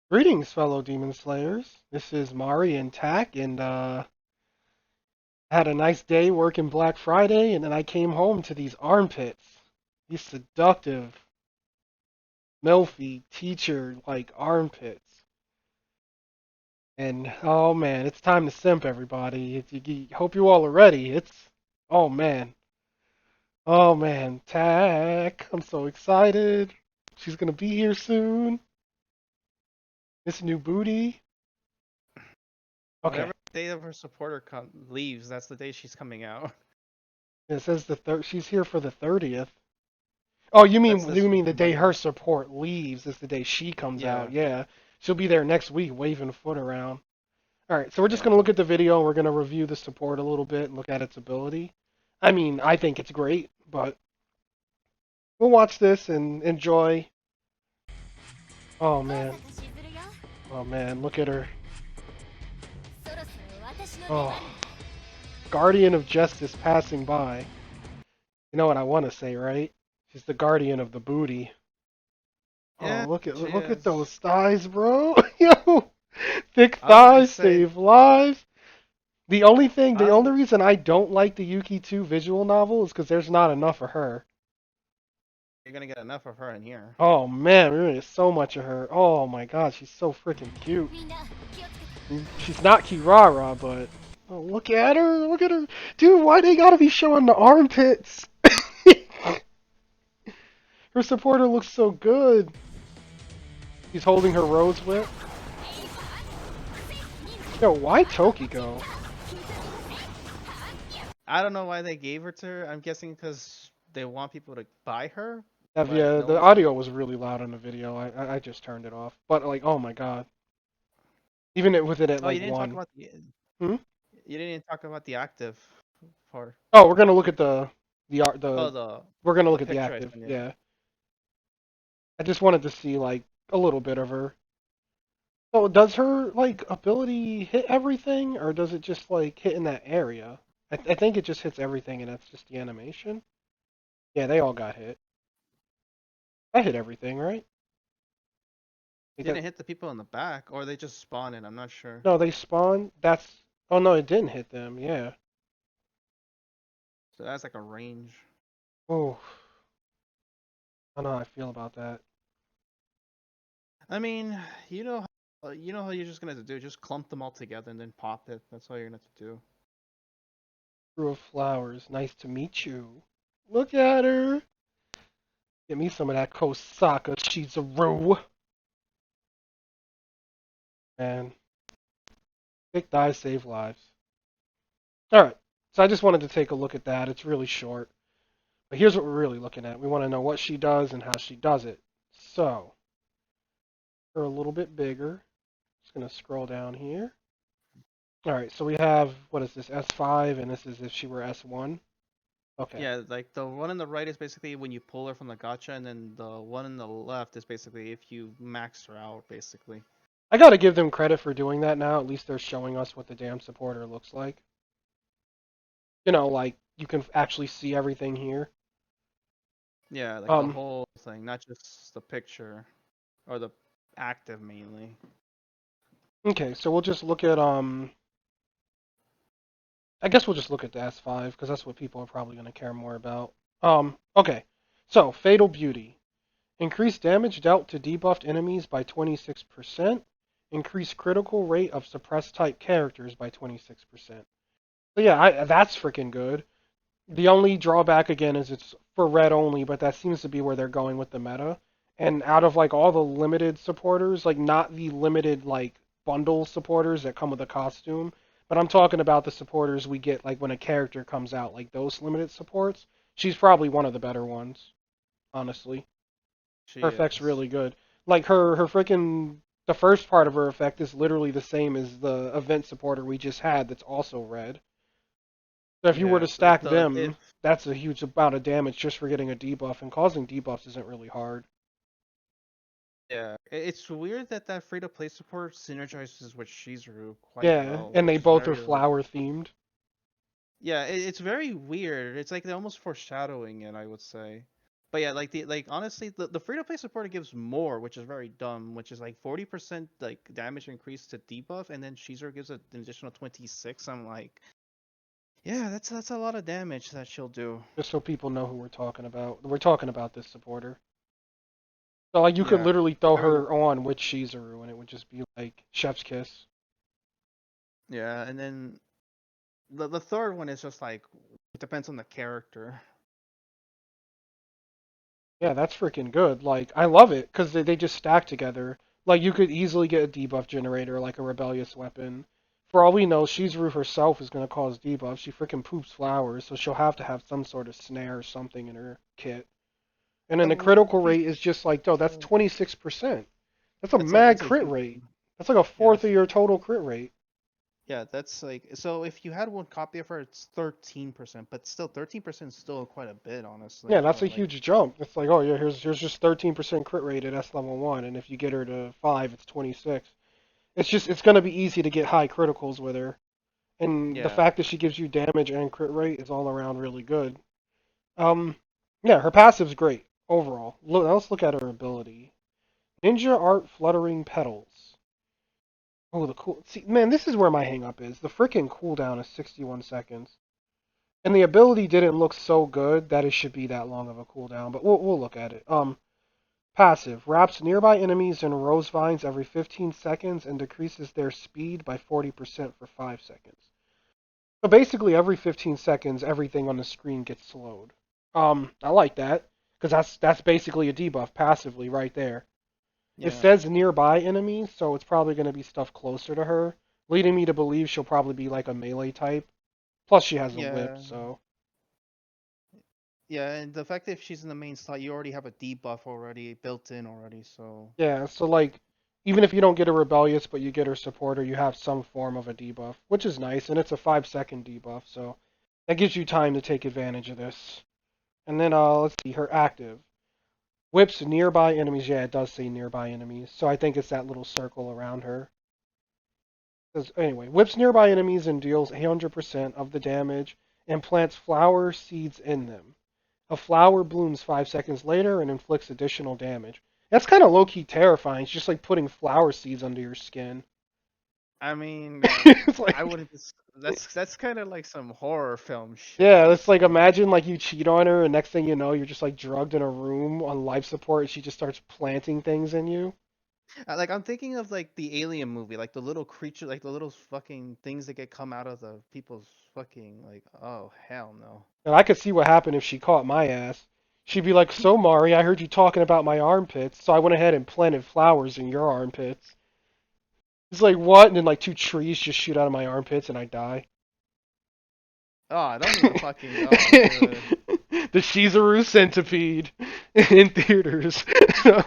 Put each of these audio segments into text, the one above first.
Greetings, fellow Demon Slayers. This is Mari and Tak, and had a nice day working Black Friday, and then I came home to these armpits. These seductive, milfy, teacher-like armpits. And, oh man, it's time to simp, everybody. Hope you all are ready. Oh man. Oh man, Tak, I'm so excited. She's gonna be here soon. This new booty. Okay. Whatever day of her supporter leaves, that's the day she's coming out. It says she's here for the 30th. Oh, you That's mean this you mean the day her Monday. support leaves is the day she comes out? Yeah, Yeah, she'll be there next week, waving a foot around. All right, so we're just gonna yeah. look at the video and we're gonna review the support a little bit and look at its ability. I mean, I think it's great, but we'll watch this and enjoy. Oh man, oh man, look at her. Oh, Guardian of Justice passing by. You know what I want to say, right? She's the guardian of the booty. Oh, Yeah, she look at is. those thighs, bro. Yo, thick I was gonna thighs say, save lives. The I was only gonna, reason I don't like the Yuki 2 visual novel is because there's not enough of her. you're gonna get enough of her in here. Oh man, there is so much of her. Oh my god, she's so freaking cute. She's not Kirara, but oh, look at her, look at her, dude. Why they gotta be showing the armpits? Her supporter looks so good. He's holding her rose whip. Yo, why Tokiko? I don't know why they gave her to her. I'm guessing because they want people to buy her, but Yeah, no the one's gonna. audio was really loud in the video. I just turned it off. But like, oh my god, even with it at Oh, like one. Hmm? you didn't even talk about the active part. Oh, we're gonna look at the art the Oh, the we're gonna the look at the picture I active. sent you. Yeah, I just wanted to see like a little bit of her. So does her like ability hit everything, or does it just like hit in that area? I think it just hits everything, and that's just the animation. Yeah, they all got hit. I hit everything, right? Like that, Didn't hit the people in the back, or they just spawn in. I'm not sure. no, they spawn. That's oh no, it didn't hit them. Yeah. So that's like a range. Oh, I don't know how I feel about that. I mean, you know how you're just gonna do. Just clump them all together and then pop it. That's all you're gonna have to do. Crew of flowers, nice to meet you. Look at her. Get me some of that Kosaka Chizuru. Man, thick thighs save lives. Alright, so I just wanted to take a look at that. It's really short. But here's what we're really looking at. We want to know what she does and how she does it. So, her a little bit bigger. Just going to scroll down here. Alright, so we have, what is this, S5, and this is if she were S1. Okay. Yeah, like the one on the right is basically when you pull her from the gotcha, and then the one on the left is basically if you max her out, basically. I gotta give them credit for doing that now. At least they're showing us what the damn supporter looks like. You know, like, you can actually see everything here. Yeah, like the Um, whole thing, not just the picture or the active mainly. okay, so we'll just look at, I guess we'll just look at the S5, because that's what people are probably going to care more about. Okay, so, Fatal Beauty. Increase damage dealt to debuffed enemies by 26%. Increase critical rate of suppressed type characters by 26%. So yeah, that's freaking good. The only drawback again is it's for red only, but that seems to be where they're going with the meta. And out of like all the limited supporters, like not the limited like bundle supporters that come with a costume, but I'm talking about the supporters we get like when a character comes out, like those limited supports. She's probably one of the better ones, honestly. Her She effect's is. really good. Like her freaking the first part of her effect is literally the same as the event supporter we just had that's also red. So if you were Yeah, to stack if them, that's a huge amount of damage just for getting a debuff, and causing debuffs isn't really hard. yeah, it's weird that that free to play support synergizes with Shizuru quite Yeah, well, and they which is both are very like flower themed. yeah, it's very weird. It's like they're almost foreshadowing it, I would say. But yeah, like honestly, the free to play supporter gives more, which is very dumb. Which is like 40% like damage increase to debuff, and then Shizuru gives an additional 26. I'm like, yeah, that's a lot of damage that she'll do. Just so people know who we're talking about. We're talking about this supporter. So like you could Yeah, literally throw every her on with Shizuru and it would just be like chef's kiss. yeah, and then the third one is just like it depends on the character. Yeah, that's freaking good. Like I love it because they just stack together. Like you could easily get a debuff generator like a rebellious weapon. For all we know, Shizuru herself is gonna cause debuffs. She freaking poops flowers, so she'll have to have some sort of snare or something in her kit. And then the So critical he rate is just like, oh, that's so 26%. That's a that's mad a crit huge rate. That's like a fourth of yes. your total crit rate. Yeah, that's like so if you had one copy of her, it's 13%, but still 13% is still quite a bit, Yeah, honestly, that's for a like huge jump. It's like, oh yeah, here's just 13% crit rate at S level 1, and if you get her to 5, it's 26. It's gonna be easy to get high criticals with her. And the yeah. fact that she gives you damage and crit rate is all around really good. Um, yeah, her passive's great overall. Look, now let's look at her ability. Ninja Art Fluttering Petals. Oh, the cool. See, man, this is where my hang up is. The freaking cooldown is 61 seconds. And the ability didn't look so good that it should be that long of a cooldown, but we'll look at it. Passive wraps nearby enemies in rose vines every 15 seconds and decreases their speed by 40% for 5 seconds. So basically, every 15 seconds, everything on the screen gets slowed. I like that because that's basically a debuff passively right there. It Yeah. says nearby enemies, so it's probably going to be stuff closer to her, leading me to believe she'll probably be like a melee type. Plus, she has a whip, Yeah. so Yeah, and the fact that if she's in the main slot, you already have a debuff already built in already, so yeah. So like, even if you don't get a rebellious, but you get her supporter, you have some form of a debuff, which is nice, and it's a 5-second debuff, so that gives you time to take advantage of this. And then let's see, her active. Whips nearby enemies. Yeah, it does say nearby enemies. So I think it's that little circle around her. Anyway, whips nearby enemies and deals 100% of the damage and plants flower seeds in them. A flower blooms 5 seconds later and inflicts additional damage. That's kind of low key terrifying. It's just like putting flower seeds under your skin. I mean, It's I like, wouldn't that's kind of like some horror film shit. yeah, it's Just like like imagine like you cheat on her and next thing you know you're just like drugged in a room on life support and she just starts planting things in you. like I'm thinking of like the Alien movie, like the little creature, like the little fucking things that get come out of the people's fucking like, oh hell no. And I could see what happened if she caught my ass. She'd be like, "So, Mari, I heard you talking about my armpits, so I went ahead and planted flowers in your armpits." It's like, what? And then, like, two trees just shoot out of my armpits and I die. Oh, don't even fucking oh The dude. SHIZURU centipede in theaters.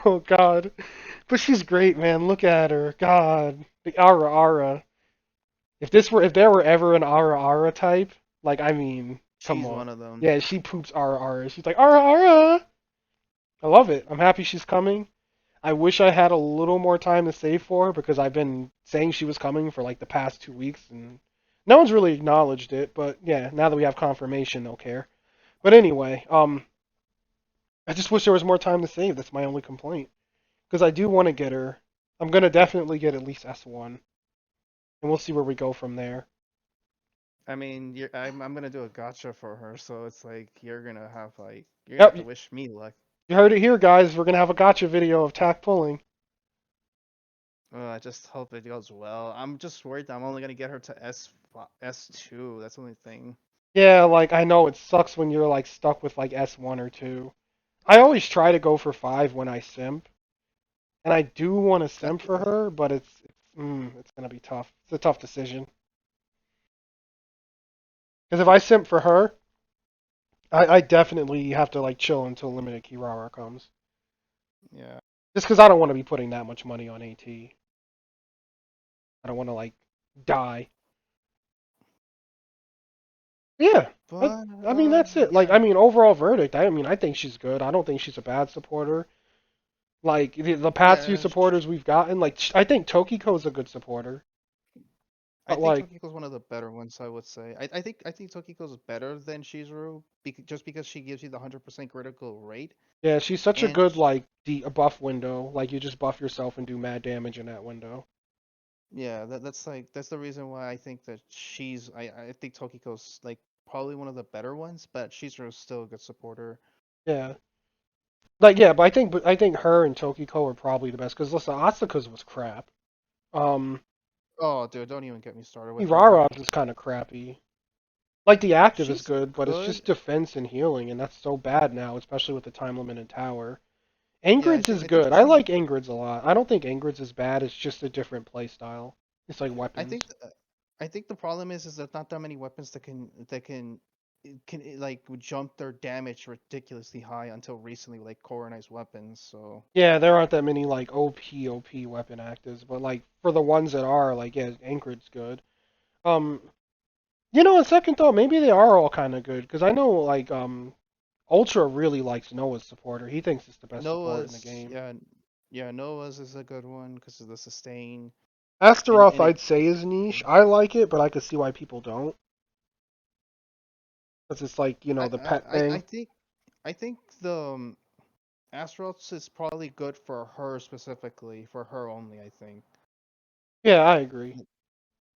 Oh, God. But she's great, man. Look at her. God. The Ara Ara. If there were ever an Ara Ara type, like, I mean, come She's on. one of them. Yeah, she poops Ara Ara. She's like, Ara Ara! I love it. I'm happy she's coming. I wish I had a little more time to save for her because I've been saying she was coming for like the past 2 weeks and no one's really acknowledged it. But yeah, now that we have confirmation, they'll care. But anyway, I just wish there was more time to save. That's my only complaint because I do want to get her. I'm gonna definitely get at least S1, and we'll see where we go from there. I mean, I'm gonna do a gotcha for her, so it's like you're gonna have Yep, to wish me luck. you heard it here, guys. We're gonna have a gotcha video of tack pulling. I just hope it goes well. I'm just worried that I'm only gonna get her to S2. That's the only thing. Yeah, like I know it sucks when you're like stuck with like S1 or 2. I always try to go for 5 when I simp, and I do want to simp for her, but it's gonna be tough. It's a tough decision. Because if I simp for her, I definitely have to like chill until limited Kirara comes. Yeah, Just because I don't want to be putting that much money on AT. I don't want to like die. Yeah, I, but I mean that's it. Like yeah, I mean overall verdict. I mean I think she's good. I don't think she's a bad supporter. Like the past few yeah. supporters we've gotten, like I think Tokiko's a good supporter. I But think like, Tokiko's one of the better ones, I would say. I think Tokiko's better than Shizuru just because she gives you the 100% critical rate, yeah, she's such a and good like buff window. Like you just buff yourself and do mad damage in that window. yeah, that's the reason why I think that I think Tokiko's like probably one of the better ones, but Shizuru's still a good supporter. Yeah. Like yeah, but I think her and Tokiko are probably the best. Cause listen, Asuka's was crap. Um, Oh, dude, don't even get me started with her. Irara's is kind of crappy. Like the active is She's good, but it's good. just defense and healing, and that's so bad now, especially with the time limited tower. Yeah, Ingrid's is I think good. the I thing like Ingrid's a lot. I don't think Ingrid's is bad. It's just a different play style. It's like I weapons. think I think the problem is there's not that many weapons that can like jump their damage ridiculously high until recently, like Koronai's weapons. So Yeah, there aren't that many like OP weapon actives, but like for the ones that are, like yeah, Ingrid's good. Um, on second thought, maybe they are all kind of good because I know like Ultra really likes Noah's supporter. He thinks it's the best support in the Noah's game. yeah, Noah's is a good one because of the sustain Astaroth, and it I'd say is niche. I like it, but I could see why people don't. Because it's like the pet I thing. think the Astaroth is probably good for her specifically, for her only, I think. Yeah, I agree.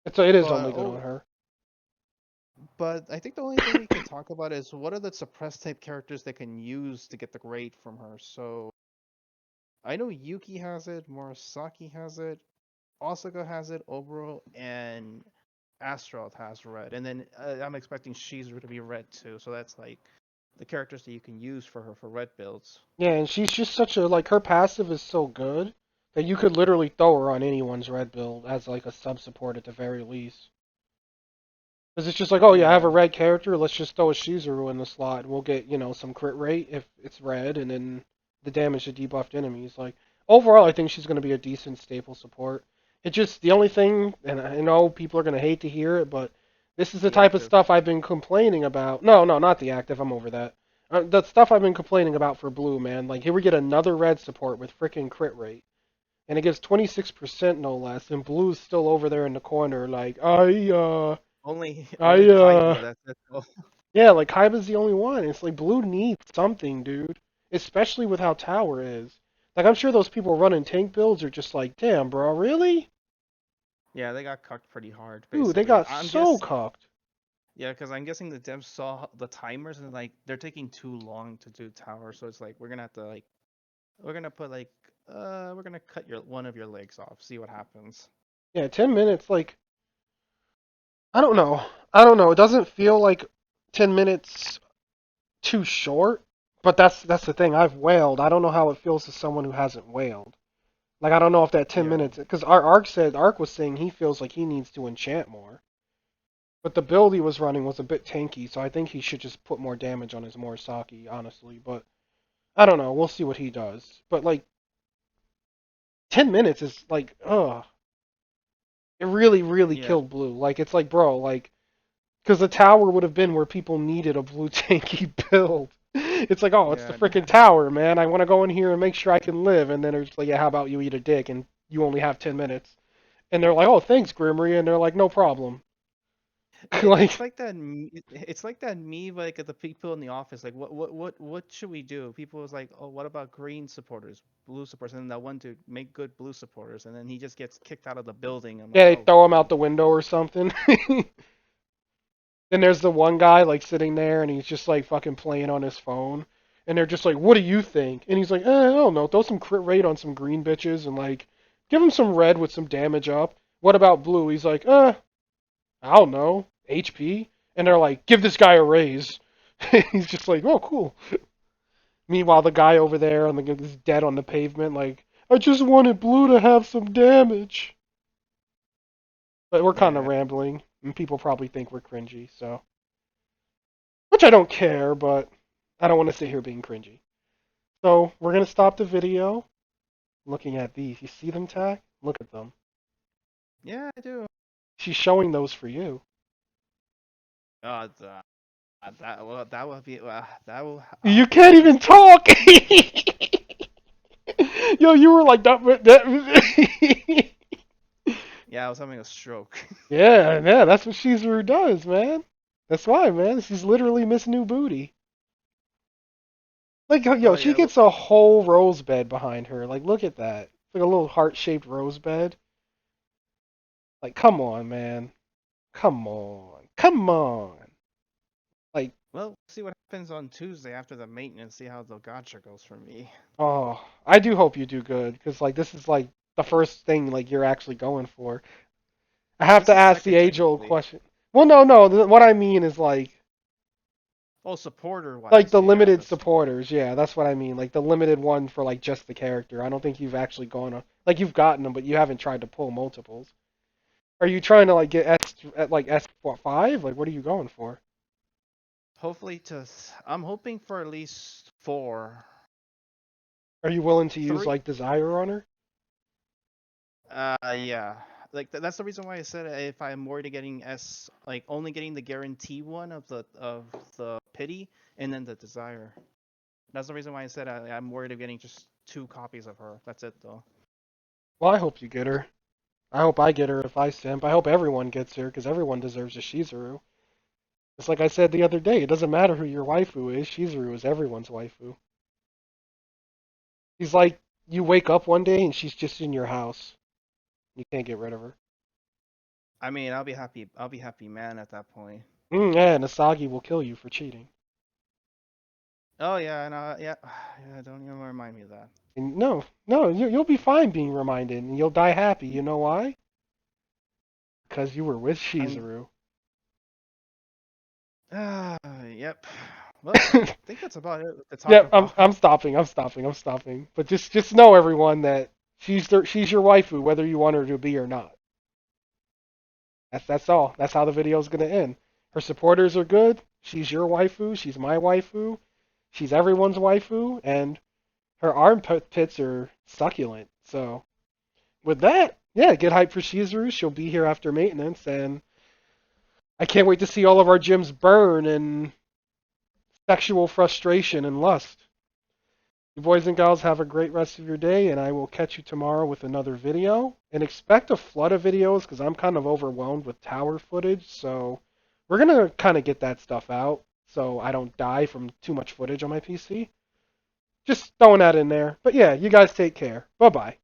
It is But only good on her. I think the only thing we can talk about is what are the suppressed type characters they can use to get the grade from her. So I know Yuki has it, Murasaki has it, Asuka has it, Oboro, and Astaroth has red. And then I'm expecting Shizuru to be red too. So that's like the characters that you can use for her for red builds. Yeah, and she's just such a like her passive is so good that you could literally throw her on anyone's red build as like a sub support at the very least. Because it's just like, oh yeah, I have a Yeah, red character, let's just throw a Shizuru in the slot. We'll get, some crit rate if it's red, and then the damage to debuffed enemies. Like, overall, I think she's going to be a decent staple support. It just, the only thing, and I know people are going to hate to hear it, but this is the the type of active. stuff I've been complaining about. No, no, not the active, I'm over that. The stuff I've been complaining about for blue, man. Like, here we get another red support with freaking crit rate. And it gives 26% no less, and blue's still over there in the corner, like, Only I only Kaiba. That's all. yeah, like Kaiba's the only one. It's like blue needs something, dude. Especially with how tower is. Like I'm sure those people running tank builds are just like, damn, bro, really? Yeah, they got cucked pretty hard, Dude, they basically. got so cocked. Yeah, because I'm guessing the devs saw the timers and like they're taking too long to do tower, so it's like we're gonna have to like we're gonna put like we're gonna cut your one of your legs off, see what happens. Yeah, 10 minutes, like I don't know. I don't know. It doesn't feel like 10 minutes too short, but that's the thing. I've wailed. I don't know how it feels to someone who hasn't wailed. Like I don't know if that 10 Yeah. minutes because Ark was saying he feels like he needs to enchant more. But the build he was running was a bit tanky, so I think he should just put more damage on his Morisaki, honestly. But I don't know. We'll see what he does. But like 10 minutes is like, ugh. It really, really Yeah. killed blue. Like it's like, bro, like because the tower would have been where people needed a blue tanky build. It's like, oh, it's the Yeah. freaking tower, man. I want to go in here and make sure I can live. And then it's like, yeah, how about you eat a dick and you only have 10 minutes? And they're like, oh, thanks, Grimry. And they're like, no problem. It's Like, like that. It's like that meme, like at the people in the office. Like, what should we do? People was like, oh, what about green supporters, blue supporters, and then that one dude make good blue supporters, and then he just gets kicked out of the building. I'm yeah, like, they oh, throw him out the window or something. And there's the one guy like sitting there and he's just like fucking playing on his phone. And they're just like, what do you think? And he's like, I don't know. Throw some crit rate on some green bitches and like give him some red with some damage up. What about blue? He's like, I don't know. HP? And they're like, give this guy a raise. He's just like, oh, cool. Meanwhile, the guy over there on the is dead on the pavement, like, I just wanted blue to have some damage. But we're kind of yeah, rambling, and people probably think we're cringy, so. Which I don't care, but I don't want to sit here being cringy. So we're going to stop the video looking at these. You see them, Tack? Look at them. yeah, I do. She's showing those for you. The, that will be that will. You I'll can't have to even see. talk! Yo, you were like that. Yeah, I was having a stroke. Yeah, yeah, that's what Shizuru does, man. That's why, man. She's literally Miss New Booty. Like, yo, Oh she yeah, gets a whole rose bed behind her. Like, look at that. It's like a little heart-shaped rose bed. Like, come on, man. Come on. Come on. Like, well, see what happens on Tuesday after the maintenance. See how the gotcha goes for me. oh, I do hope you do good, because, like, this is, like, the first thing, like, you're actually going for. I have This to is ask the second age-old technically. question. Well, no, no. What I mean is, Oh, supporter like wise, the yeah, limited that's true. supporters. Yeah, that's what I mean. Like the limited one for, like, just the character. I don't think you've actually like, you've gotten them, but you haven't tried to pull multiples. Are you trying to, like, get S at, like, S5? Like, what are you going for? Hopefully I'm hoping for at least 4. Are you willing to use, 3. like, Desire on her? Yeah. Like that's the reason why I said if I'm worried of getting like only getting the guarantee one of the pity and then the desire. That's the reason why I said I'm worried of getting just 2 copies of her. That's it though. Well, I hope you get her. I hope I get her if I simp. I hope everyone gets her because everyone deserves a Shizuru. It's like I said the other day. It doesn't matter who your waifu is. Shizuru is everyone's waifu. She's like you wake up one day and she's just in your house. You can't get rid of her. I mean, I'll be happy. I'll be happy, man, at that point. Yeah, Nasagi will kill you for cheating. Oh yeah, and yeah, yeah. Don't even remind me of that. And no, no, you'll be fine being reminded, and you'll die happy. You know why? Because you were with I'm. Shizuru. Yep. Well, I think that's about it to talk Yep, about. I'm stopping. I'm stopping. I'm stopping. But just know, everyone, that she's your waifu, whether you want her to be or not. That's all. That's how the video's gonna end. Her supporters are good. She's your waifu. She's my waifu. She's everyone's waifu, and her armpits are succulent. So with that, yeah, get hyped for Shizuru. She'll be here after maintenance, and I can't wait to see all of our gyms burn in sexual frustration and lust. You boys and gals have a great rest of your day, and I will catch you tomorrow with another video. And expect a flood of videos because I'm kind of overwhelmed with tower footage. So we're going to kind of get that stuff out so I don't die from too much footage on my PC. Just throwing that in there. But yeah, you guys take care. Bye bye.